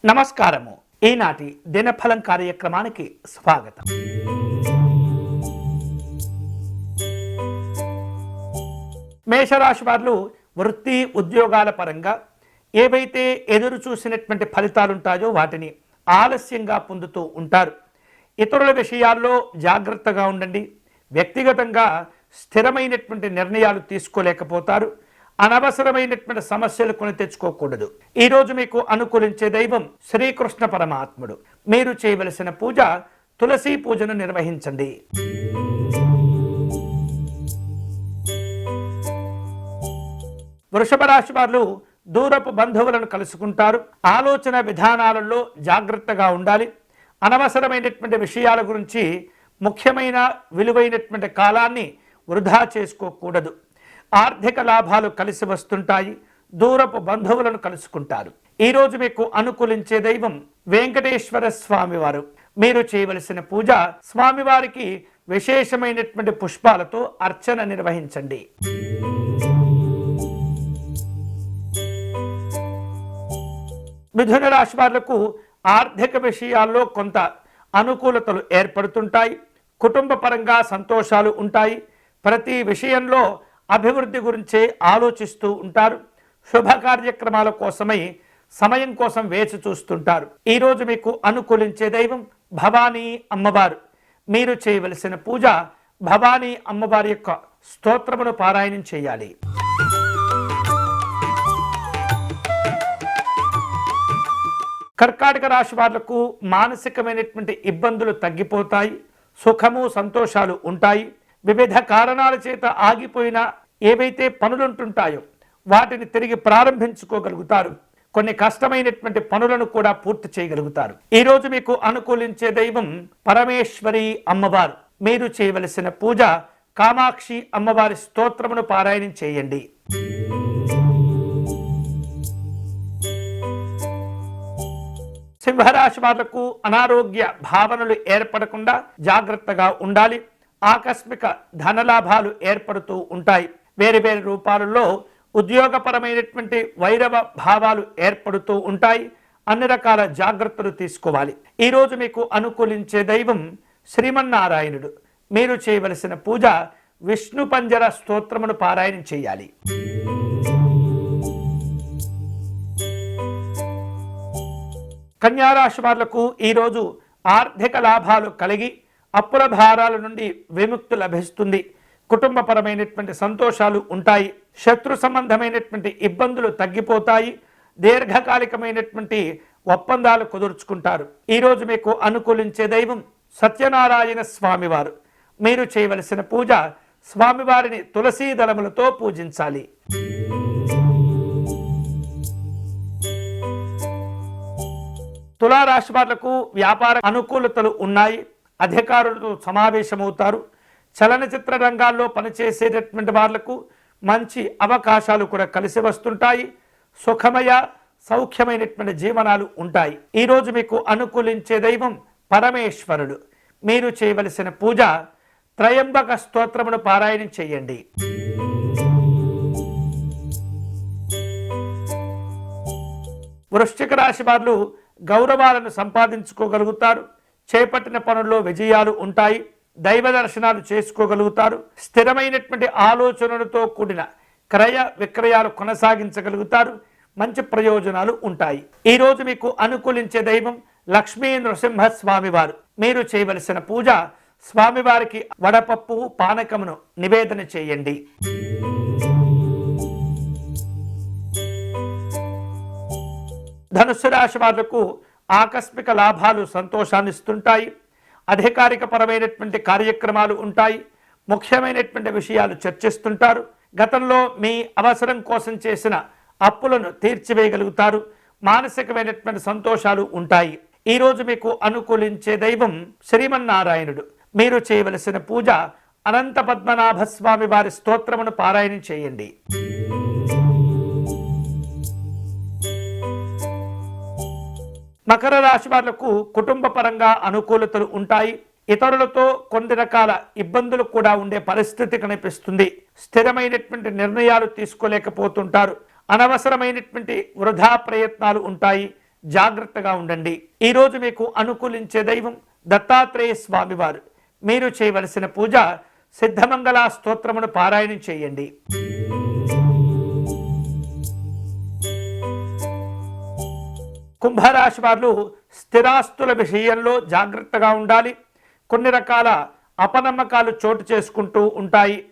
నమస్కారము. ఈనాటి దినఫలం కార్యక్రమానికి స్వాగతం. మేషరాశి వారు వృత్తి ఉద్యోగాల పరంగా ఏవైతే ఎదురు చూసినటువంటి ఫలితాలు ఉంటాయో వాటిని ఆలస్యంగా పొందుతూ ఉంటారు. ఇతరుల విషయాల్లో జాగ్రత్తగా ఉండండి. వ్యక్తిగతంగా స్థిరమైనటువంటి నిర్ణయాలు తీసుకోలేకపోతారు. అనవసరమైనటువంటి సమస్యలు కొని తెచ్చుకోకూడదు. ఈరోజు మీకు అనుకూలించే దైవం శ్రీకృష్ణ పరమాత్ముడు. మీరు చేయవలసిన పూజ తులసి పూజను నిర్వహించండి. వృషభ రాశి వారు దూరపు బంధువులను కలుసుకుంటారు. ఆలోచన విధానాలలో జాగ్రత్తగా ఉండాలి. అనవసరమైనటువంటి విషయాల గురించి ముఖ్యమైన విలువైనటువంటి కాలాన్ని వృధా చేసుకోకూడదు. ఆర్థిక లాభాలు కలిసి వస్తుంటాయి. దూరపు బంధువులను కలుసుకుంటారు. ఈరోజు మీకు అనుకూలించే దైవం వెంకటేశ్వర స్వామివారు. మీరు చేయవలసిన పూజ స్వామివారికి విశేషమైనటువంటి పుష్పాలతో అర్చన నిర్వహించండి. మిథున రాశి వాళ్లకు ఆర్థిక విషయాల్లో కొంత అనుకూలతలు ఏర్పడుతుంటాయి. కుటుంబ పరంగా సంతోషాలు ఉంటాయి. ప్రతి విషయంలో అభివృద్ధి గురించే ఆలోచిస్తూ ఉంటారు. శుభ కార్యక్రమాల కోసమై సమయం కోసం వేచి చూస్తుంటారు. ఈరోజు మీకు అనుకూలించే దైవం భవానీ అమ్మవారు. మీరు చేయవలసిన పూజ భవానీ అమ్మవారి యొక్క స్తోత్రమును పారాయణం చేయాలి. కర్కాటక రాశి వాళ్లకు మానసికమైనటువంటి ఇబ్బందులు తగ్గిపోతాయి. సుఖము సంతోషాలు ఉంటాయి. వివిధ కారణాల చేత ఆగిపోయిన ఏవైతే పనులుంటుంటాయో వాటిని తిరిగి ప్రారంభించుకోగలుగుతారు. కొన్ని కష్టమైనటువంటి పనులను కూడా పూర్తి చేయగలుగుతారు. ఈరోజు మీకు అనుకూలించే దైవం పరమేశ్వరి అమ్మవారు. మీరు చేయవలసిన పూజ కామాక్షి అమ్మవారి స్తోత్రమును పారాయణం చేయండి. సింహరాశి వాళ్లకు అనారోగ్య భావనలు ఏర్పడకుండా జాగ్రత్తగా ఉండాలి. ఆకస్మిక ధనలాభాలు ఏర్పడుతూ ఉంటాయి. వేరు వేరు రూపాలలో ఉద్యోగపరమైనటువంటి వైరవ భావాలు ఏర్పడుతూ ఉంటాయి. అన్ని రకాల జాగ్రత్తలు తీసుకోవాలి. ఈరోజు మీకు అనుకూలించే దైవం శ్రీమన్నారాయణుడు. మీరు చేయవలసిన పూజ విష్ణు పంజర స్తోత్రమును పారాయణం చేయాలి. కన్యారాశి వాళ్లకు ఈరోజు ఆర్థిక లాభాలు కలిగి అప్పుల భారాల నుండి విముక్తి లభిస్తుంది. కుటుంబపరమైనటువంటి సంతోషాలు ఉంటాయి. శత్రు సంబంధమైనటువంటి ఇబ్బందులు తగ్గిపోతాయి. దీర్ఘకాలికమైనటువంటి ఒప్పందాలు కుదుర్చుకుంటారు. ఈరోజు మీకు అనుకూలించే దైవం సత్యనారాయణ స్వామివారు. మీరు చేయవలసిన పూజ స్వామివారిని తులసీ దళములతో పూజించాలి. తులారాశి వాళ్లకు వ్యాపార అనుకూలతలు ఉన్నాయి. అధికారులతో సమావేశమవుతారు. చలనచిత్ర రంగాల్లో పనిచేసేటటువంటి వాళ్లకు మంచి అవకాశాలు కూడా కలిసి వస్తుంటాయి. సుఖమయ సౌఖ్యమైనటువంటి జీవనాలు ఉంటాయి. ఈరోజు మీకు అనుకూలించే దైవం పరమేశ్వరుడు. మీరు చేయవలసిన పూజ త్రయంబక స్తోత్రమును పారాయణం చేయండి. వృశ్చిక రాశి వారు గౌరవాలను సంపాదించుకోగలుగుతారు. చేపట్టిన పనుల్లో విజయాలు ఉంటాయి. దైవ దర్శనాలు చేసుకోగలుగుతారు. స్థిరమైనటువంటి ఆలోచనలతో కూడిన క్రయ విక్రయాలు కొనసాగించగలుగుతారు. మంచి ప్రయోజనాలు ఉంటాయి. ఈరోజు మీకు అనుకూలించే దైవం లక్ష్మీ నృసింహ స్వామివారు. మీరు చేయవలసిన పూజ స్వామివారికి వడపప్పు పానకమును నివేదన చేయండి. ధనుస్సు రాశి వాళ్లకు ఆకస్మిక లాభాలు సంతోషాన్ని ఇస్తుంటాయి. అధికారిక పరమైనటువంటి కార్యక్రమాలు ఉంటాయి. ముఖ్యమైనటువంటి విషయాలు చర్చిస్తుంటారు. గతంలో మీ అవసరం కోసం చేసిన అప్పులను తీర్చివేయగలుగుతారు. మానసికమైనటువంటి సంతోషాలు ఉంటాయి. ఈరోజు మీకు అనుకూలించే దైవం శ్రీమన్నారాయణుడు. మీరు చేయవలసిన పూజ అనంత పద్మనాభ స్వామి వారి స్తోత్రమును పారాయణం చేయండి. మకర రాశి వాళ్లకు కుటుంబ పరంగా అనుకూలతలు ఉంటాయి. ఇతరులతో కొన్ని రకాల ఇబ్బందులు కూడా ఉండే పరిస్థితి కనిపిస్తుంది. స్థిరమైనటువంటి నిర్ణయాలు తీసుకోలేకపోతుంటారు. అనవసరమైనటువంటి వృధా ప్రయత్నాలు ఉంటాయి. జాగ్రత్తగా ఉండండి. ఈరోజు మీకు అనుకూలించే దైవం దత్తాత్రేయ స్వామివారు. మీరు చేయవలసిన పూజ సిద్ధమంగళ స్తోత్రమును పారాయణం చేయండి. కుంభరాశి వారు స్థిరాస్తుల విషయంలో జాగ్రత్తగా ఉండాలి. కొన్ని రకాల అపనమ్మకాలు చోటు చేసుకుంటూ ఉంటాయి.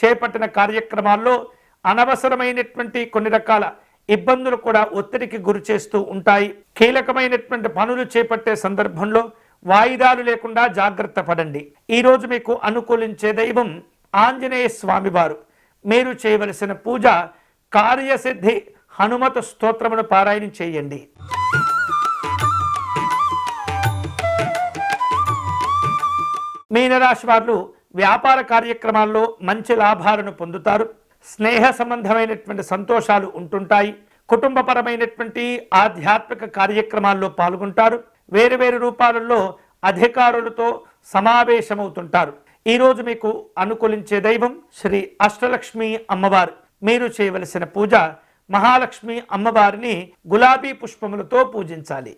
చేపట్టిన కార్యక్రమాల్లో అనవసరమైనటువంటి కొన్ని రకాల ఇబ్బందులు కూడా ఒత్తిడికి గురి చేస్తూ ఉంటాయి. కీలకమైనటువంటి పనులు చేపట్టే సందర్భంలో వాయిదాలు లేకుండా జాగ్రత్త పడండి. ఈరోజు మీకు అనుకూలించే దైవం ఆంజనేయ స్వామివారు. మీరు చేయవలసిన పూజ కార్యసిద్ధి హనుమత స్తోత్రమును పారాయణం చేయండి. మీనరాశి వారు వ్యాపార కార్యక్రమాల్లో మంచి లాభాలను పొందుతారు. స్నేహ సంబంధమైనటువంటి సంతోషాలు ఉంటుంటాయి. కుటుంబపరమైనటువంటి ఆధ్యాత్మిక కార్యక్రమాల్లో పాల్గొంటారు. వేరు వేరు రూపాలలో అధికారులతో సమావేశమవుతుంటారు. ఈరోజు మీకు అనుకూలించే దైవం శ్రీ అష్టలక్ష్మి అమ్మవారు. మీరు చేయవలసిన పూజ మహాలక్ష్మి అమ్మవారిని గులాబీ పుష్పములతో పూజించాలి.